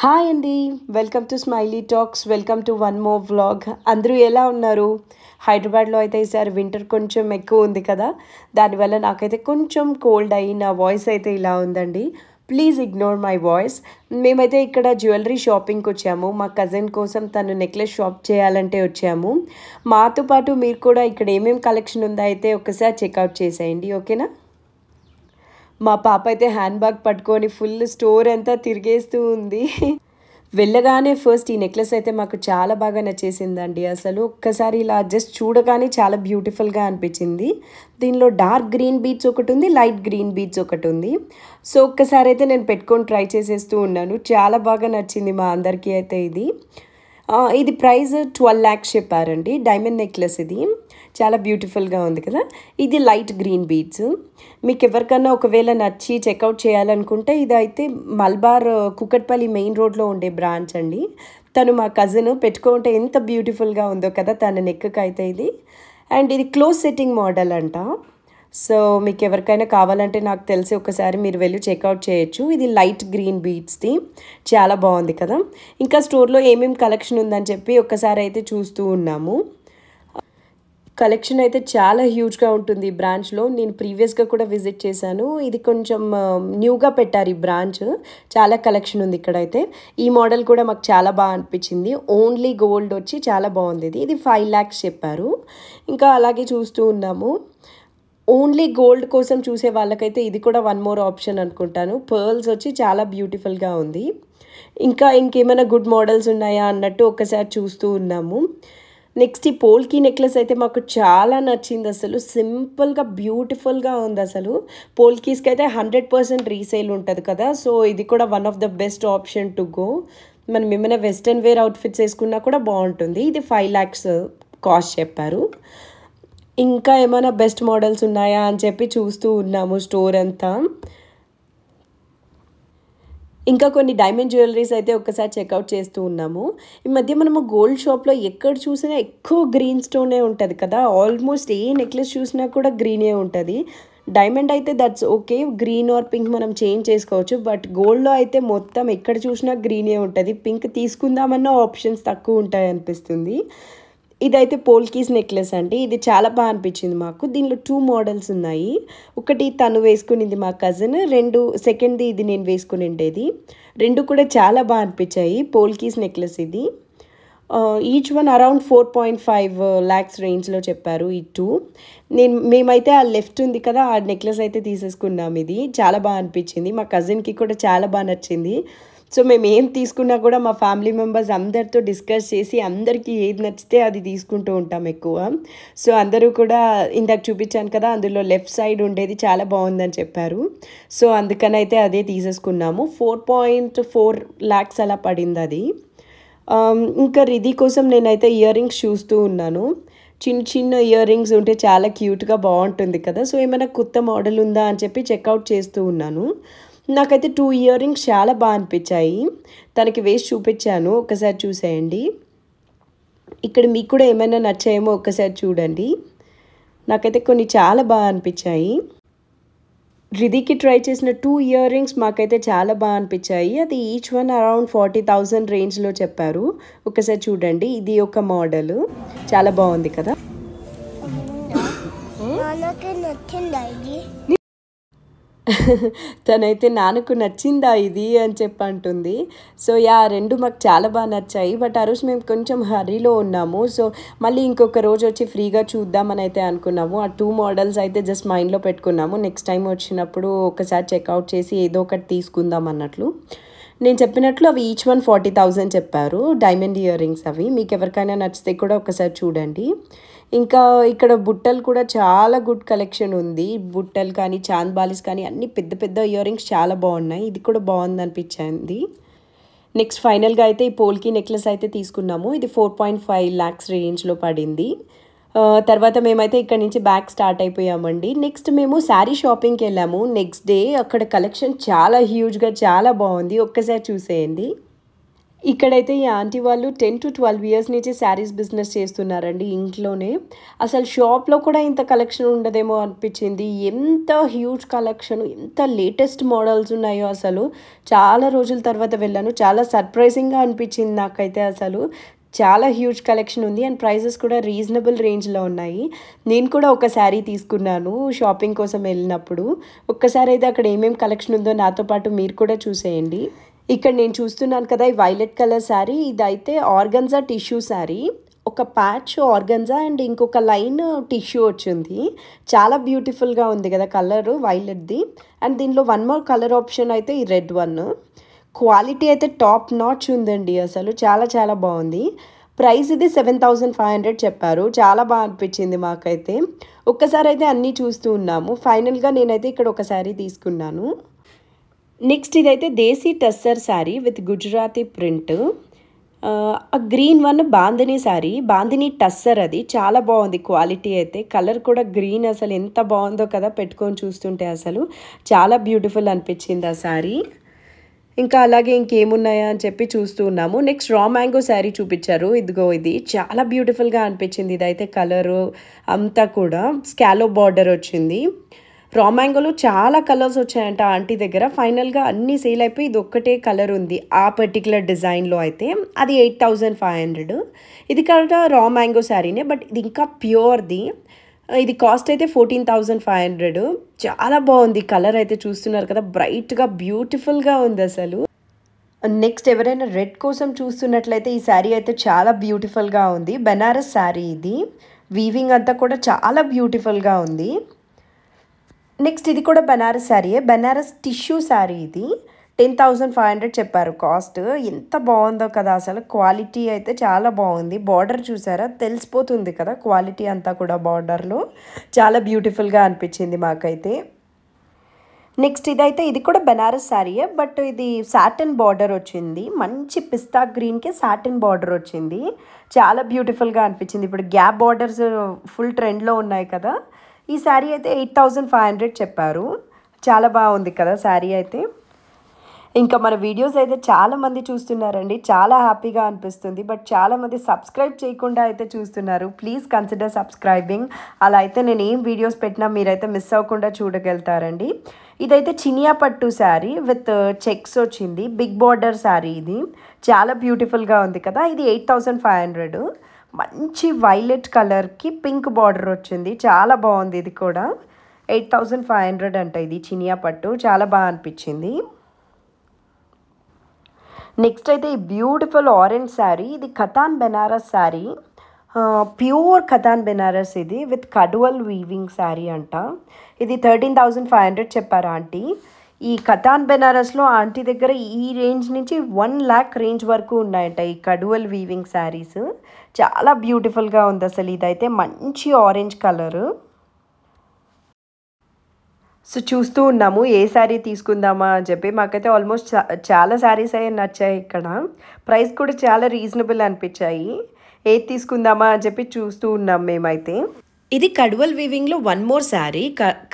Hi అండి. Welcome to smiley talks. Welcome to one more vlog. అందరూ ఎలా ఉన్నారు? హైదరాబాద్లో అయితే ఈసారి వింటర్ కొంచెం ఎక్కువ ఉంది కదా, దానివల్ల నాకైతే కొంచెం కోల్డ్ అయ్యి నా వాయిస్ అయితే ఇలా ఉందండి. Please ignore my voice. మేమైతే ఇక్కడ జ్యువెలరీ షాపింగ్కి వచ్చాము. మా కజిన్ కోసం తను నెక్లెస్ షాప్ చేయాలంటే వచ్చాము. మాతో పాటు మీరు కూడా ఇక్కడ ఏమేమి కలెక్షన్ ఉందో అయితే ఒకసారి చెక్అవుట్ చేసేయండి, ఓకేనా? మా పాప అయితే హ్యాండ్ బ్యాగ్ పట్టుకొని ఫుల్ స్టోర్ అంతా తిరిగేస్తూ ఉంది. వెళ్ళగానే ఫస్ట్ ఈ నెక్లెస్ అయితే మాకు చాలా బాగా నచ్చేసిందండి. అసలు ఒక్కసారి ఇలా జస్ట్ చూడగానే చాలా బ్యూటిఫుల్గా అనిపించింది. దీనిలో డార్క్ గ్రీన్ బీడ్స్ ఒకటి ఉంది, లైట్ గ్రీన్ బీడ్స్ ఒకటి ఉంది. సో ఒక్కసారి అయితే నేను పెట్టుకొని ట్రై చేసేస్తూ ఉన్నాను. చాలా బాగా నచ్చింది మా అందరికీ అయితే ఇది ప్రైస్ 12 lakhs చెప్పారండి. డైమండ్ నెక్లెస్ ఇది చాలా బ్యూటిఫుల్గా ఉంది కదా. ఇది లైట్ గ్రీన్ బీడ్స్. మీకు ఎవరికన్నా ఒకవేళ నచ్చి చెక్అవుట్ చేయాలనుకుంటే ఇది అయితే మల్బార్ కుకట్పల్లి మెయిన్ రోడ్లో ఉండే బ్రాంచ్ అండి. తను మా కజిన్ పెట్టుకుంటే ఎంత బ్యూటిఫుల్గా ఉందో కదా తన నెక్కి అయితే ఇది. అండ్ ఇది క్లోజ్ సెట్టింగ్ మోడల్ అంట. సో మీకు ఎవరికైనా కావాలంటే నాకు తెలిసి ఒకసారి మీరు వెళ్ళి చెక్అవుట్ చేయొచ్చు. ఇది లైట్ గ్రీన్ బీడ్స్ది చాలా బాగుంది కదా. ఇంకా స్టోర్లో ఏమేమి కలెక్షన్ ఉందని చెప్పి ఒక్కసారి అయితే చూస్తూ ఉన్నాము. కలెక్షన్ అయితే చాలా హ్యూజ్గా ఉంటుంది ఈ బ్రాంచ్లో. నేను ప్రీవియస్గా కూడా విజిట్ చేశాను. ఇది కొంచెం న్యూగా పెట్టారు ఈ బ్రాంచ్. చాలా కలెక్షన్ ఉంది ఇక్కడైతే. ఈ మోడల్ కూడా మాకు చాలా బాగా అనిపించింది. ఓన్లీ గోల్డ్ వచ్చి చాలా బాగుంది. ఇది 5 lakhs చెప్పారు. ఇంకా అలాగే చూస్తూ ఉన్నాము. ఓన్లీ గోల్డ్ కోసం చూసే వాళ్ళకైతే ఇది కూడా వన్ మోర్ ఆప్షన్ అనుకుంటాను. పర్ల్స్ వచ్చి చాలా బ్యూటిఫుల్గా ఉంది. ఇంకా ఇంకేమైనా గుడ్ మోడల్స్ ఉన్నాయా అన్నట్టు ఒకసారి చూస్తూ ఉన్నాము. నెక్స్ట్ ఈ పోల్కీ నెక్లెస్ అయితే మాకు చాలా నచ్చింది. అసలు సింపుల్గా బ్యూటిఫుల్గా ఉంది. అసలు పోల్కీస్కి అయితే 100% రీసేల్ ఉంటుంది కదా. సో ఇది కూడా one of the best option to go. మనం ఏమైనా వెస్ట్రన్ వేర్ అవుట్ఫిట్స్ వేసుకున్నా కూడా బాగుంటుంది. ఇది 5 lakhs కాస్ట్ చెప్పారు. ఇంకా ఏమైనా బెస్ట్ మోడల్స్ ఉన్నాయా అని చెప్పి చూస్తూ ఉన్నాము స్టోర్ అంతా. ఇంకా కొన్ని డైమండ్ జ్యువెలరీస్ అయితే ఒకసారి చెక్అవుట్ చేస్తూ ఉన్నాము. ఈ మధ్య మనము గోల్డ్ షాప్లో ఎక్కడ చూసినా ఎక్కువ గ్రీన్ స్టోనే ఉంటుంది కదా. ఆల్మోస్ట్ ఏ నెక్లెస్ చూసినా కూడా గ్రీనే ఉంటుంది. డైమండ్ అయితే that's okay, green are pink మనం చేంజ్ చేసుకోవచ్చు. బట్ గోల్డ్లో అయితే మొత్తం ఎక్కడ చూసినా గ్రీనే ఉంటుంది. పింక్ తీసుకుందామన్న ఆప్షన్స్ తక్కువ ఉంటాయి అనిపిస్తుంది. ఇదైతే పోల్కీస్ నెక్లెస్ అండి. ఇది చాలా బాగా అనిపించింది మాకు. దీనిలో 2 మోడల్స్ ఉన్నాయి. ఒకటి తను వేసుకునింది మా కజిన్, సెకండ్ది ఇది నేను వేసుకుని ఉండేది. రెండు కూడా చాలా బాగా అనిపించాయి. పోల్కీస్ నెక్లెస్ ఇది. ఈచ్ వన్ అరౌండ్ 4.5 lakhs రేంజ్లో చెప్పారు ఈ 2. మేమైతే ఆ లెఫ్ట్ ఉంది కదా ఆ నెక్లెస్ అయితే తీసేసుకున్నాం. ఇది చాలా బాగా అనిపించింది. మా కజిన్కి కూడా చాలా బాగా నచ్చింది. సో మేము ఏం తీసుకున్నా కూడా మా ఫ్యామిలీ మెంబర్స్ అందరితో డిస్కస్ చేసి అందరికీ ఏది నచ్చితే అది తీసుకుంటూ ఉంటాం ఎక్కువ. సో అందరూ కూడా ఇందాక చూపించాను కదా అందులో లెఫ్ట్ సైడ్ ఉండేది చాలా బాగుందని చెప్పారు. సో అందుకనైతే అదే తీసేసుకున్నాము. 4.4 lakhs అలా పడింది అది. ఇంకా రిధి కోసం నేనైతే ఇయర్ రింగ్స్ చూస్తూ ఉన్నాను. చిన్న చిన్న ఇయర్ రింగ్స్ ఉంటే చాలా క్యూట్గా బాగుంటుంది కదా. సో ఏమైనా కొత్త మోడల్ ఉందా అని చెప్పి చెక్అవుట్ చేస్తూ ఉన్నాను. నాకైతే 2 ఇయర్ రింగ్స్ చాలా బాగా అనిపించాయి. తనకి వేసి చూపించాను, ఒకసారి చూసేయండి. ఇక్కడ మీకు కూడా ఏమైనా నచ్చాయేమో ఒకసారి చూడండి. నాకైతే కొన్ని చాలా బాగా అనిపించాయి. రిధికి ట్రై చేసిన 2 ఇయర్ రింగ్స్ మాకైతే చాలా బాగా అనిపించాయి. అది ఈచ్ వన్ అరౌండ్ 40,000 రేంజ్లో చెప్పారు. ఒకసారి చూడండి. ఇది ఒక మోడల్ చాలా బాగుంది కదా. తనైతే నాన్నకు నచ్చిందా ఇది అని చెప్పి అంటుంది. సో రెండు మాకు చాలా బాగా నచ్చాయి. బట్ ఆ రోజు మేము కొంచెం హరీలో ఉన్నాము. సో మళ్ళీ ఇంకొక రోజు వచ్చి ఫ్రీగా చూద్దామని అయితే అనుకున్నాము. ఆ 2 మోడల్స్ అయితే జస్ట్ మైండ్లో పెట్టుకున్నాము. నెక్స్ట్ టైం వచ్చినప్పుడు ఒకసారి చెక్అవుట్ చేసి ఏదో ఒకటి తీసుకుందాం అన్నట్లు. నేను చెప్పినట్లు అవి ఈచ్ వన్ 40,000 చెప్పారు. డైమండ్ ఇయర్ రింగ్స్ అవి. మీకు ఎవరికైనా నచ్చితే కూడా ఒకసారి చూడండి. ఇంకా ఇక్కడ బుట్టలు కూడా చాలా గుడ్ కలెక్షన్ ఉంది. బుట్టలు కానీ చాంద్ బాలీస్ కానీ అన్ని పెద్ద పెద్ద ఇయర్ రింగ్స్ చాలా బాగున్నాయి. ఇది కూడా బాగుంది అనిపించింది. నెక్స్ట్ ఫైనల్గా అయితే ఈ పోల్కీ నెక్లెస్ అయితే తీసుకున్నాము. ఇది 4.5 lakhs రేంజ్లో పడింది. తర్వాత మేమైతే ఇక్కడ నుంచి బ్యాక్ స్టార్ట్ అయిపోయామండి. నెక్స్ట్ మేము శారీ షాపింగ్కి వెళ్ళాము నెక్స్ట్ డే. అక్కడ కలెక్షన్ చాలా హ్యూజ్గా చాలా బాగుంది. ఒక్కసారి చూసేయండి. ఇక్కడైతే ఈ ఆంటీ వాళ్ళు 10 to 12 ఇయర్స్ నుంచి శారీస్ బిజినెస్ చేస్తున్నారండి ఇంట్లోనే. అసలు షాప్‌లో కూడా ఇంత కలెక్షన్ ఉండదేమో అనిపించింది. ఎంత హ్యూజ్ కలెక్షన్, ఎంత లేటెస్ట్ మోడల్స్ ఉన్నాయో అసలు. చాలా రోజుల తర్వాత వెళ్ళాను. చాలా సర్ప్రైజింగ్‌గా అనిపించింది నాకైతే అసలు. చాలా హ్యూజ్ కలెక్షన్ ఉంది అండ్ ప్రైజెస్ కూడా రీజనబుల్ రేంజ్‌లో ఉన్నాయి. నేను కూడా ఒక శారీ తీసుకున్నాను షాపింగ్ కోసం వెళ్ళినప్పుడు. ఒక్కసారి అయితే అక్కడ ఏమేం కలెక్షన్ ఉందో నాతో పాటు మీరు కూడా చూసేయండి. ఇక్కడ నేను చూస్తున్నాను కదా ఈ వైలెట్ కలర్ శారీ, ఇదైతే ఆర్గన్జా టిష్యూ శారీ. ఒక ప్యాచ్ ఆర్గన్జా అండ్ ఇంకొక లైన్ టిష్యూ వచ్చింది. చాలా బ్యూటిఫుల్గా ఉంది కదా కలర్ వైలెట్ది. అండ్ దీనిలో వన్ మోర్ కలర్ ఆప్షన్ అయితే ఈ రెడ్ వన్. క్వాలిటీ అయితే టాప్ నాచ్ ఉందండి అసలు. చాలా చాలా బాగుంది. ప్రైస్ ఇది 7,500 చెప్పారు. చాలా బాగా అనిపించింది మాకైతే. ఒక్కసారి అయితే అన్నీ చూస్తూ ఉన్నాము. ఫైనల్గా నేనైతే ఇక్కడ ఒక శారీ తీసుకున్నాను. నెక్స్ట్ ఇదైతే దేశీ టస్సర్ శారీ విత్ గుజరాతీ ప్రింట్. ఆ గ్రీన్ వన్ బాందిని శారీ, బాందిని టస్సర్ అది. చాలా బాగుంది క్వాలిటీ అయితే. కలర్ కూడా గ్రీన్ అసలు ఎంత బాగుందో కదా పెట్టుకొని చూస్తుంటే అసలు. చాలా బ్యూటిఫుల్ అనిపించింది ఆ శారీ. ఇంకా అలాగే ఇంకేమున్నాయా అని చెప్పి చూస్తూ ఉన్నాము. నెక్స్ట్ రా మ్యాంగో శారీ చూపించారు. ఇదిగో ఇది చాలా బ్యూటిఫుల్గా అనిపించింది. ఇదైతే కలరు అంతా కూడా స్కాలో బార్డర్ వచ్చింది. రా మ్యాంగోలో చాలా కలర్స్ వచ్చాయంట ఆంటీ దగ్గర. ఫైనల్గా అన్నీ సేల్ అయిపోయి ఇది ఒక్కటే కలర్ ఉంది ఆ పర్టికులర్ డిజైన్లో అయితే. అది 8,500. ఇది కూడా రా మ్యాంగో శారీనే, బట్ ఇది ఇంకా ప్యూర్ది. ఇది కాస్ట్ అయితే 14,500. చాలా బాగుంది కలర్ అయితే. చూస్తున్నారు కదా బ్రైట్గా బ్యూటిఫుల్గా ఉంది అసలు. నెక్స్ట్ ఎవరైనా రెడ్ కోసం చూస్తున్నట్లయితే ఈ శారీ అయితే చాలా బ్యూటిఫుల్గా ఉంది. బెనారస్ శారీ ఇది. వీవింగ్ అంతా కూడా చాలా బ్యూటిఫుల్గా ఉంది. నెక్స్ట్ ఇది కూడా బెనారస్ శారీయే. బెనారస్ టిష్యూ శారీ ఇది. 10,500 చెప్పారు కాస్ట్. ఎంత బాగుందో కదా అసలు. క్వాలిటీ అయితే చాలా బాగుంది. బార్డర్ చూసారా, తెలిసిపోతుంది కదా క్వాలిటీ అంతా కూడా బార్డర్లో. చాలా బ్యూటిఫుల్గా అనిపించింది మాకైతే. నెక్స్ట్ ఇదైతే ఇది కూడా బెనారస్ శారీయే, బట్ ఇది సాటిన్ బార్డర్ వచ్చింది. మంచి పిస్తా గ్రీన్కి సాటిన్ బార్డర్ వచ్చింది. చాలా బ్యూటిఫుల్గా అనిపించింది. ఇప్పుడు గ్యాప్ బార్డర్స్ ఫుల్ ట్రెండ్లో ఉన్నాయి కదా. ఈ శారీ అయితే 8,500 చెప్పారు. చాలా బాగుంది కదా శారీ అయితే. ఇంకా మన వీడియోస్ అయితే చాలామంది చూస్తున్నారండి. చాలా హ్యాపీగా అనిపిస్తుంది. బట్ చాలామంది సబ్స్క్రైబ్ చేయకుండా అయితే చూస్తున్నారు. Please consider subscribing. అలా అయితే నేను ఏం వీడియోస్ పెట్టినా మీరైతే మిస్ అవ్వకుండా చూడగలుగుతారండి. ఇదైతే చినియా పట్టు శారీ విత్ చెక్స్ వచ్చింది. బిగ్ బార్డర్ శారీ ఇది. చాలా బ్యూటిఫుల్గా ఉంది కదా. ఇది 8,500. మంచి వైలెట్ కలర్కి పింక్ బార్డర్ వచ్చింది. చాలా బాగుంది ఇది కూడా. 8,500 అంట ఇది చినియా పట్టు. చాలా బాగా అనిపించింది. నెక్స్ట్ అయితే ఈ బ్యూటిఫుల్ ఆరెంజ్ శారీ. ఇది కథాన్ బెనారస్ శారీ. ప్యూర్ కథాన్ బెనారస్ ఇది విత్ కడ్వల్ వీవింగ్ శారీ అంట. ఇది 13,500 చెప్పారు ఆంటీ. ఈ కథాన్ బెనారస్లో ఆంటీ దగ్గర ఈ రేంజ్ నుంచి 1 lakh రేంజ్ వరకు ఉన్నాయంట ఈ కడ్వల్ వీవింగ్ శారీస్. చాలా బ్యూటిఫుల్గా ఉంది అసలు. ఇదైతే మంచి ఆరెంజ్ కలరు. సో చూస్తూ ఉన్నాము ఏ శారీ తీసుకుందామా అని చెప్పి. మాకైతే ఆల్మోస్ట్ చాలా శారీస్ అయ్యి నచ్చాయి ఇక్కడ. ప్రైస్ కూడా చాలా రీజనబుల్ అనిపించాయి. ఏది తీసుకుందామా అని చెప్పి చూస్తూ ఉన్నాం మేమైతే. ఇది కడ్వల్ వీవింగ్లో వన్ మోర్ శారీ,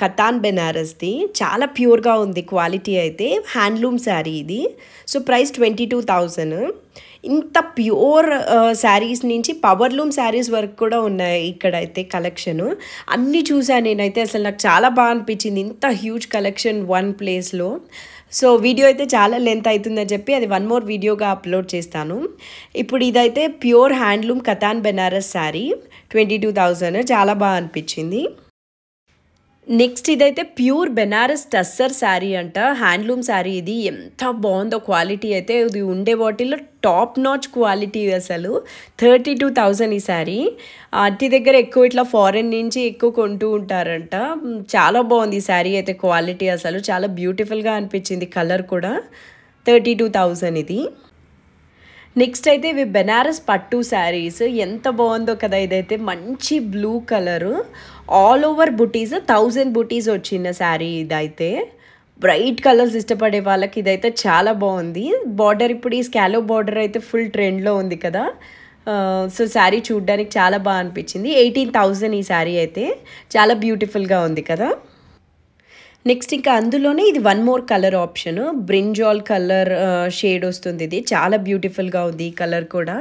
కతాన్ బెనారస్ది. చాలా ప్యూర్గా ఉంది క్వాలిటీ అయితే. హ్యాండ్లూమ్ శారీ ఇది. So price 22,000. ఇంత ప్యూర్ శారీస్ నుంచి పవర్లూమ్ శారీస్ వరకు కూడా ఉన్నాయి ఇక్కడైతే కలెక్షన్. అన్నీ చూసాను నేనైతే. అసలు నాకు చాలా బాగా అనిపించింది ఇంత హ్యూజ్ కలెక్షన్ వన్ ప్లేస్లో. సో వీడియో అయితే చాలా లెంత్ అవుతుందని చెప్పి అది వన్ మోర్ వీడియోగా అప్లోడ్ చేస్తాను. ఇప్పుడు ఇదైతే ప్యూర్ హ్యాండ్లూమ్ కతాన్ బెనారస్ శారీ 22,000. చాలా బాగా అనిపించింది. నెక్స్ట్ ఇదైతే ప్యూర్ బెనారస్ టస్సర్ శారీ అంట. హ్యాండ్లూమ్ శారీ ఇది. ఎంత బాగుందో క్వాలిటీ అయితే. ఇది ఉండే వాటిల్లో టాప్ నాచ్ క్వాలిటీ అసలు. 32,000 ఈ శారీ. ఆంటీ దగ్గర ఎక్కువ ఇట్లా ఫారెన్ నుంచి ఎక్కువ కొంటూ ఉంటారంట. చాలా బాగుంది ఈ శారీ అయితే. క్వాలిటీ అసలు చాలా బ్యూటిఫుల్గా అనిపించింది. కలర్ కూడా. 32,000 ఇది. నెక్స్ట్ అయితే ఇవి బెనారస్ పట్టు శారీస్. ఎంత బాగుందో కదా ఇదైతే. మంచి బ్లూ కలరు. ఆల్ ఓవర్ బుటీస్ 1000 బుటీస్ వచ్చిన శారీ ఇదైతే. బ్రైట్ కలర్స్ ఇష్టపడే వాళ్ళకి ఇదైతే చాలా బాగుంది. బార్డర్ ఇప్పుడు ఈ స్కాలో బార్డర్ అయితే ఫుల్ ట్రెండ్లో ఉంది కదా. సో శారీ చూడడానికి చాలా బాగా అనిపించింది. 18,000 ఈ శారీ అయితే. చాలా బ్యూటిఫుల్గా ఉంది కదా. నెక్స్ట్ ఇంకా అందులోనే ఇది one more colour option, brinjal colour shade వస్తుంది. ఇది చాలా బ్యూటిఫుల్గా ఉంది. ఈ కలర్ కూడా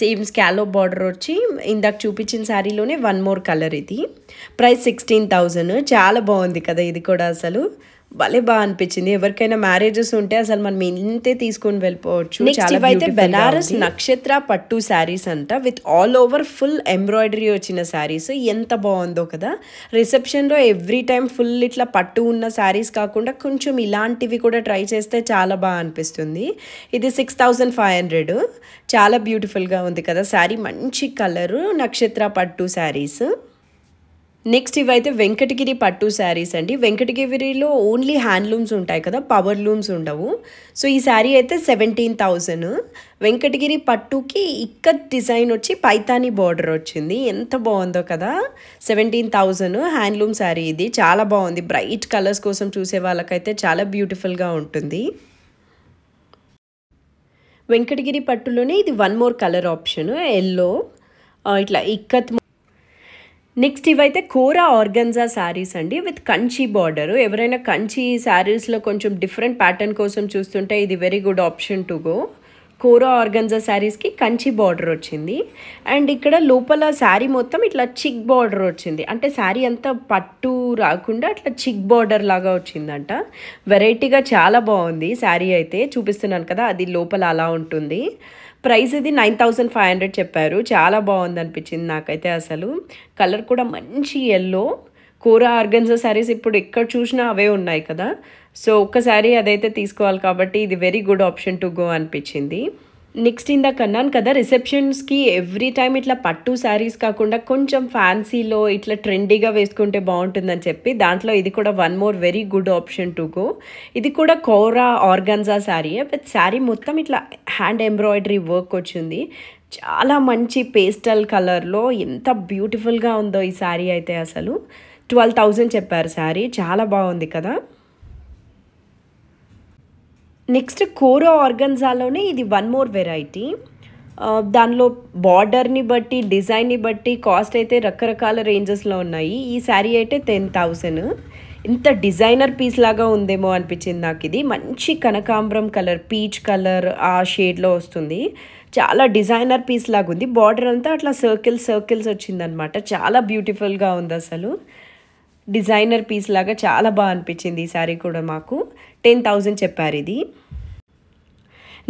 సేమ్ స్కాలోప్ బార్డర్ వచ్చి ఇందాక చూపించిన శారీలోనే వన్ మోర్ కలర్. ఇది ప్రైస్ 16,000. చాలా బాగుంది కదా ఇది కూడా. అసలు భలే బాగా అనిపించింది. ఎవరికైనా మ్యారేజెస్ ఉంటే అసలు మనం ఇంతే తీసుకొని వెళ్ళిపోవచ్చు. చాలా అయితే బెనారస్ నక్షత్ర పట్టు శారీస్ అంట, with all over full embroidery వచ్చిన శారీస్. ఎంత బాగుందో కదా. రిసెప్షన్లో ఎవ్రీ టైం ఫుల్ ఇట్లా పట్టు ఉన్న శారీస్ కాకుండా కొంచెం ఇలాంటివి కూడా ట్రై చేస్తే చాలా బాగా అనిపిస్తుంది. ఇది 6,500. చాలా బ్యూటిఫుల్గా ఉంది కదా శారీ. మంచి కలరు, నక్షత్ర పట్టు శారీస్. నెక్స్ట్ ఇవైతే వెంకటగిరి పట్టు శారీస్ అండి. వెంకటగిరిలో ఓన్లీ హ్యాండ్లూమ్స్ ఉంటాయి కదా, పవర్ లూమ్స్ ఉండవు. సో ఈ శారీ అయితే 17,000. వెంకటగిరి పట్టుకి ఇక్కత్ డిజైన్ వచ్చి పైతానీ బార్డర్ వచ్చింది. ఎంత బాగుందో కదా. 17,000 హ్యాండ్లూమ్ శారీ. ఇది చాలా బాగుంది. బ్రైట్ కలర్స్ కోసం చూసే వాళ్ళకైతే చాలా బ్యూటిఫుల్గా ఉంటుంది. వెంకటగిరి పట్టులోనే ఇది one more colour option, yellow ఇట్లా ఇక్కత్. నెక్స్ట్ ఇవైతే కోరా ఆర్గన్జా శారీస్ అండి, విత్ కంచి బార్డర్. ఎవరైనా కంచి శారీస్లో కొంచెం డిఫరెంట్ ప్యాటర్న్ కోసం చూస్తుంటే ఇది very good option to go. Kora organza శారీస్కి కంచి బార్డర్ వచ్చింది. అండ్ ఇక్కడ లోపల శారీ మొత్తం ఇట్లా చిక్ బార్డర్ వచ్చింది. అంటే శారీ అంతా పట్టు రాకుండా అట్లా చిక్ బార్డర్ లాగా వచ్చిందంట. వెరైటీగా చాలా బాగుంది శారీ అయితే. చూపిస్తున్నాను కదా, అది లోపల అలా ఉంటుంది. ప్రైస్ ఇది 9,500 చెప్పారు. చాలా బాగుంది అనిపించింది నాకైతే. అసలు కలర్ కూడా మంచి ఎల్లో. కోరా ఆర్గన్జా శారీస్ ఇప్పుడు ఎక్కడ చూసినా అవే ఉన్నాయి కదా. సో ఒక్కసారి అదైతే తీసుకోవాలి కాబట్టి ఇది very good option to go అనిపించింది. నెక్స్ట్ ఇందాక అన్నాను కదా, రిసెప్షన్స్కి ఎవ్రీ టైం ఇట్లా పట్టు శారీస్ కాకుండా కొంచెం ఫ్యాన్సీలో ఇట్లా ట్రెండీగా వేసుకుంటే బాగుంటుందని చెప్పి దాంట్లో ఇది కూడా one more very good option to go. ఇది కూడా కోరా ఆర్గన్జా శారీ, బట్ శారీ మొత్తం ఇట్లా హ్యాండ్ ఎంబ్రాయిడరీ వర్క్ వచ్చింది. చాలా మంచి పేస్టల్ కలర్లో ఎంత బ్యూటిఫుల్గా ఉందో ఈ శారీ అయితే. అసలు 12,000 చెప్పారు శారీ. చాలా బాగుంది కదా. నెక్స్ట్ కోరా ఆర్గన్జాలోనే ఇది వన్ మోర్ వెరైటీ. దానిలో బార్డర్ని బట్టి, డిజైన్ని బట్టి కాస్ట్ అయితే రకరకాల రేంజెస్లో ఉన్నాయి. ఈ శారీ అయితే 10,000. ఇంత డిజైనర్ పీస్ లాగా ఉందేమో అనిపించింది నాకు. ఇది మంచి కనకాంబరం కలర్, పీచ్ కలర్ ఆ షేడ్లో వస్తుంది. చాలా డిజైనర్ పీస్ లాగా ఉంది. బార్డర్ అంతా అట్లా సర్కిల్స్ వచ్చిందనమాట. చాలా బ్యూటిఫుల్గా ఉంది అసలు. డిజైనర్ పీస్ లాగా చాలా బాగా అనిపించింది ఈ శారీ కూడా మాకు. 10,000 చెప్పారు ఇది.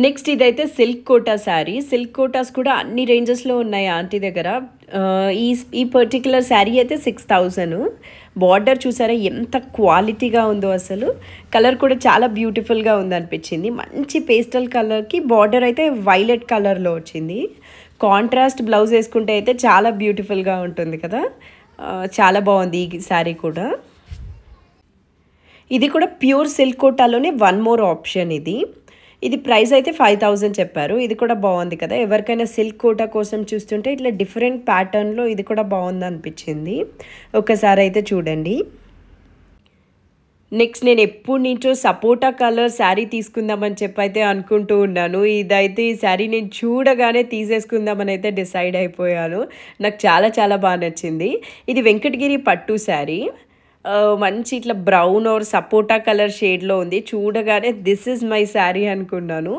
నెక్స్ట్ ఇదైతే సిల్క్ కోటా శారీ. సిల్క్ కోటాస్ కూడా అన్ని రేంజెస్లో ఉన్నాయి ఆంటీ దగ్గర. ఈ పర్టికులర్ శారీ అయితే 6,000. బార్డర్ చూసారా ఎంత క్వాలిటీగా ఉందో అసలు. కలర్ కూడా చాలా బ్యూటిఫుల్గా ఉంది అనిపించింది. మంచి పేస్టల్ కలర్కి బార్డర్ అయితే వైలెట్ కలర్లో వచ్చింది. కాంట్రాస్ట్ బ్లౌజ్ వేసుకుంటే అయితే చాలా బ్యూటిఫుల్గా ఉంటుంది కదా. చాలా బాగుంది ఈ శారీ కూడా. ఇది కూడా ప్యూర్ సిల్క్ కోటాలోనే వన్ మోర్ ఆప్షన్. ఇది ప్రైస్ అయితే 5,000 చెప్పారు. ఇది కూడా బాగుంది కదా. ఎవరికైనా సిల్క్ కోటా కోసం చూస్తుంటే ఇట్లా డిఫరెంట్ ప్యాటర్న్లో ఇది కూడా బాగుంది అనిపించింది. ఒకసారి అయితే చూడండి. నెక్స్ట్ నేను ఎప్పటి నుంచో సపోటా కలర్ శారీ తీసుకుందామని చెప్పైతే అనుకుంటూ ఉన్నాను. ఇదైతే ఈ శారీ నేను చూడగానే తీసేసుకుందామని అయితే డిసైడ్ అయిపోయాను. నాకు చాలా చాలా బాగా నచ్చింది. ఇది వెంకటగిరి పట్టు శారీ. మంచి ఇట్లా బ్రౌన్ ఆర్ సపోటా కలర్ షేడ్లో ఉంది. చూడగానే దిస్ ఇస్ మై శారీ అనుకున్నాను.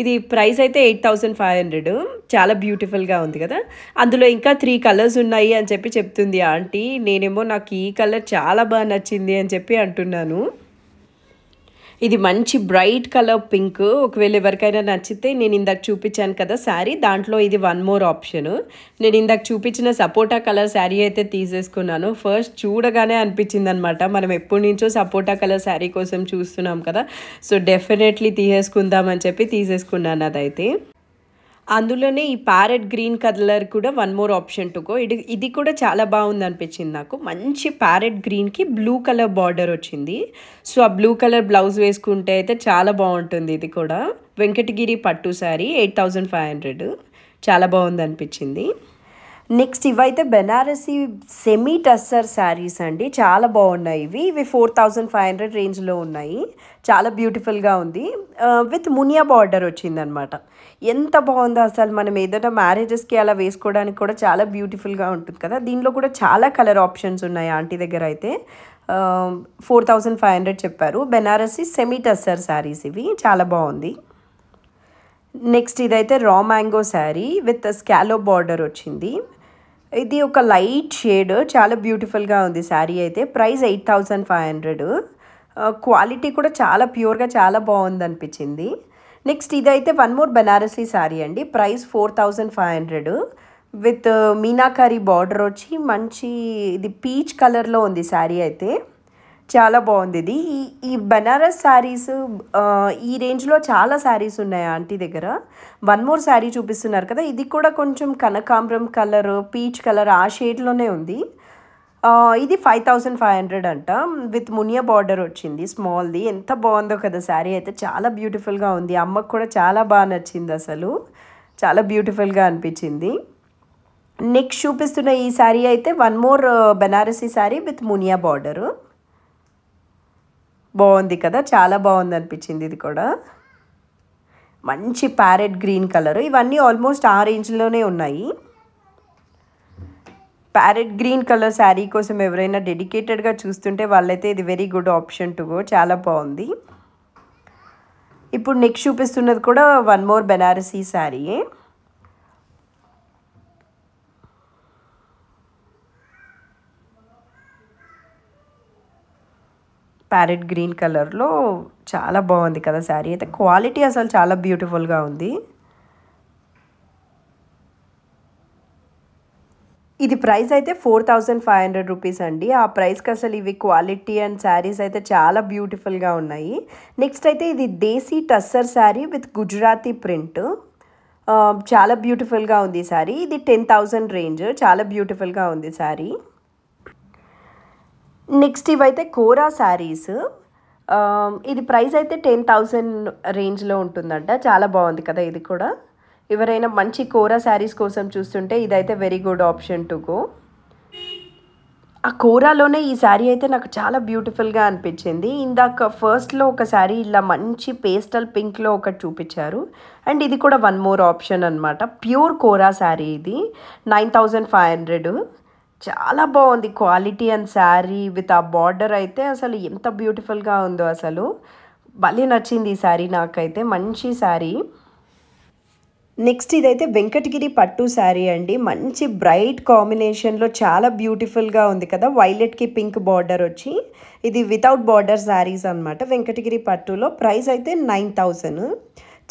ఇది ప్రైస్ అయితే 8,500. చాలా బ్యూటిఫుల్గా ఉంది కదా. అందులో ఇంకా 3 కలర్స్ ఉన్నాయి అని చెప్పి చెప్తుంది ఆంటీ. నేనేమో నాకు ఈ కలర్ చాలా బాగా నచ్చింది అని చెప్పి అంటున్నాను. ఇది మంచి బ్రైట్ కలర్ పింక్. ఒకవేళ ఎవరికైనా నచ్చితే నేను ఇందాక చూపించాను కదా శారీ, దాంట్లో ఇది వన్ మోర్ ఆప్షన్. నేను ఇందాక చూపించిన సపోటా కలర్ శారీ అయితే తీసేసుకున్నాను. ఫస్ట్ చూడగానే అనిపించింది అనమాట, మనం ఎప్పటి నుంచో సపోటా కలర్ శారీ కోసం చూస్తున్నాం కదా, సో డెఫినెట్లీ తీసేసుకుందామని చెప్పి తీసేసుకున్నాను అదైతే. అందులోనే ఈ ప్యారెట్ గ్రీన్ కలర్ కూడా one more option to go. ఇది కూడా చాలా బాగుంది అనిపించింది నాకు. మంచి ప్యారెట్ గ్రీన్కి బ్లూ కలర్ బార్డర్ వచ్చింది. సో ఆ బ్లూ కలర్ బ్లౌజ్ వేసుకుంటే అయితే చాలా బాగుంటుంది. ఇది కూడా వెంకటగిరి పట్టు శారీ 8,500. చాలా బాగుంది అనిపించింది. నెక్స్ట్ ఇవైతే బెనారసీ సెమీ టస్సర్ శారీస్ అండి. చాలా బాగున్నాయి ఇవి 4,500 రేంజ్లో ఉన్నాయి. చాలా బ్యూటిఫుల్గా ఉంది. విత్ మునియా బార్డర్ వచ్చిందనమాట. ఎంత బాగుందో అసలు. మనం ఏదైనా మ్యారేజెస్కి అలా వేసుకోవడానికి కూడా చాలా బ్యూటిఫుల్గా ఉంటుంది కదా. దీనిలో కూడా చాలా కలర్ ఆప్షన్స్ ఉన్నాయి ఆంటీ దగ్గర అయితే. 4500 చెప్పారు. బెనారసి సెమీ టస్సర్ శారీస్ ఇవి, చాలా బాగుంది. నెక్స్ట్ ఇదైతే raw mango sari with స్కాలో border వచ్చింది. ఇది ఒక లైట్ షేడ్, చాలా బ్యూటిఫుల్గా ఉంది శారీ అయితే. ప్రైస్ 8500. క్వాలిటీ కూడా చాలా ప్యూర్గా చాలా బాగుంది అనిపించింది. నెక్స్ట్ ఇదైతే వన్ మోర్ బెనారసీ శారీ అండి. ప్రైస్ 4500 విత్ మీనాకారి బార్డర్ వచ్చి మంచి ఇది పీచ్ కలర్లో ఉంది శారీ అయితే. చాలా బాగుంది ఇది. ఈ బెనారస్ శారీస్ ఈ రేంజ్లో చాలా శారీస్ ఉన్నాయి ఆంటీ దగ్గర. వన్ మోర్ శారీ చూపిస్తున్నారు కదా, ఇది కూడా కొంచెం కనకాంబరం కలర్, పీచ్ కలర్ ఆ షేడ్లోనే ఉంది. ఇది 5500 అంట విత్ మునియా బార్డర్ వచ్చింది స్మాల్ది. ఎంత బాగుందో కదా శారీ అయితే, చాలా బ్యూటిఫుల్గా ఉంది. అమ్మకు కూడా చాలా బాగా నచ్చింది, అసలు చాలా బ్యూటిఫుల్గా అనిపించింది. నెక్స్ట్ చూపిస్తున్న ఈ శారీ అయితే one more Banarasi sari with Muniya border. బాగుంది కదా, చాలా బాగుంది అనిపించింది. ఇది కూడా మంచి ప్యారెట్ గ్రీన్ కలర్. ఇవన్నీ ఆల్మోస్ట్ ఆ రేంజ్లోనే ఉన్నాయి. ప్యారెట్ గ్రీన్ కలర్ శారీ కోసం ఎవరైనా డెడికేటెడ్గా చూస్తుంటే వాళ్ళైతే ఇది very good option to go. చాలా బాగుంది. ఇప్పుడు నెక్స్ట్ చూపిస్తున్నది కూడా వన్ మోర్ బెనారసీ శారీయే. ప్యారెట్ గ్రీన్ కలర్లో చాలా బాగుంది కదా శారీ అయితే. క్వాలిటీ అసలు చాలా బ్యూటిఫుల్గా ఉంది. ఇది ప్రైస్ అయితే 4500 రూపీస్ అండి. ఆ ప్రైస్కి అసలు ఇవి క్వాలిటీ అండ్ శారీస్ అయితే చాలా బ్యూటిఫుల్గా ఉన్నాయి. నెక్స్ట్ అయితే ఇది దేశీ టస్సర్ శారీ విత్ గుజరాతీ ప్రింట్. చాలా బ్యూటిఫుల్గా ఉంది ఈ శారీ. ఇది 10,000 రేంజ్, చాలా బ్యూటిఫుల్గా ఉంది శారీ. నెక్స్ట్ ఇవైతే కోరా శారీస్. ఇది ప్రైస్ అయితే 10,000 రేంజ్లో ఉంటుందంట. చాలా బాగుంది కదా ఇది కూడా. ఎవరైనా మంచి కోరా శారీస్ కోసం చూస్తుంటే ఇదైతే very good option to go. ఆ కోరాలోనే ఈ శారీ అయితే నాకు చాలా బ్యూటిఫుల్గా అనిపించింది. ఇందాక ఫస్ట్లో ఒక శారీ ఇలా మంచి పేస్టల్ పింక్లో ఒకటి చూపించారు. అండ్ ఇది కూడా వన్ మోర్ ఆప్షన్ అనమాట. ప్యూర్ కోరా శారీ ఇది. 9500. చాలా బాగుంది క్వాలిటీ అండ్ శారీ విత్ ఆ బార్డర్ అయితే అసలు ఎంత బ్యూటిఫుల్గా ఉందో, అసలు భలే నచ్చింది ఈ శారీ నాకైతే. మంచి శారీ. నెక్స్ట్ ఇదైతే వెంకటగిరి పట్టు శారీ అండి. మంచి బ్రైట్ కాంబినేషన్లో చాలా బ్యూటిఫుల్గా ఉంది కదా. వైలెట్కి పింక్ బార్డర్ వచ్చి ఇది వితౌట్ బార్డర్ శారీస్ అనమాట. వెంకటగిరి పట్టులో ప్రైస్ అయితే 9000.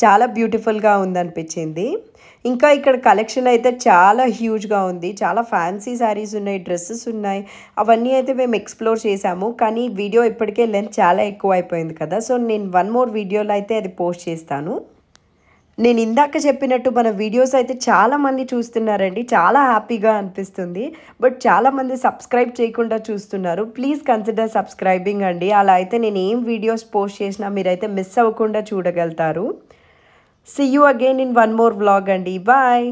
చాలా బ్యూటిఫుల్గా ఉందనిపించింది. ఇంకా ఇక్కడ కలెక్షన్ అయితే చాలా హ్యూజ్గా ఉంది. చాలా ఫ్యాన్సీ శారీస్ ఉన్నాయి, డ్రెస్సెస్ ఉన్నాయి. అవన్నీ అయితే మేము ఎక్స్ప్లోర్ చేసాము. కానీ వీడియో ఇప్పటికే లెంత్ చాలా ఎక్కువ అయిపోయింది కదా. సో నేను వన్ మోర్ వీడియోలో అయితే అది పోస్ట్ చేస్తాను. నేను ఇందాక చెప్పినట్టు మన వీడియోస్ అయితే చాలామంది చూస్తున్నారండి. చాలా హ్యాపీగా అనిపిస్తుంది. బట్ చాలామంది సబ్స్క్రైబ్ చేయకుండా చూస్తున్నారు. ప్లీజ్ కన్సిడర్ సబ్స్క్రైబింగ్ అండి. అలా అయితే నేను ఏం వీడియోస్ పోస్ట్ చేసినా మీరైతే మిస్ అవ్వకుండా చూడగలుగుతారు. See you again in one more vlog అండి. Bye.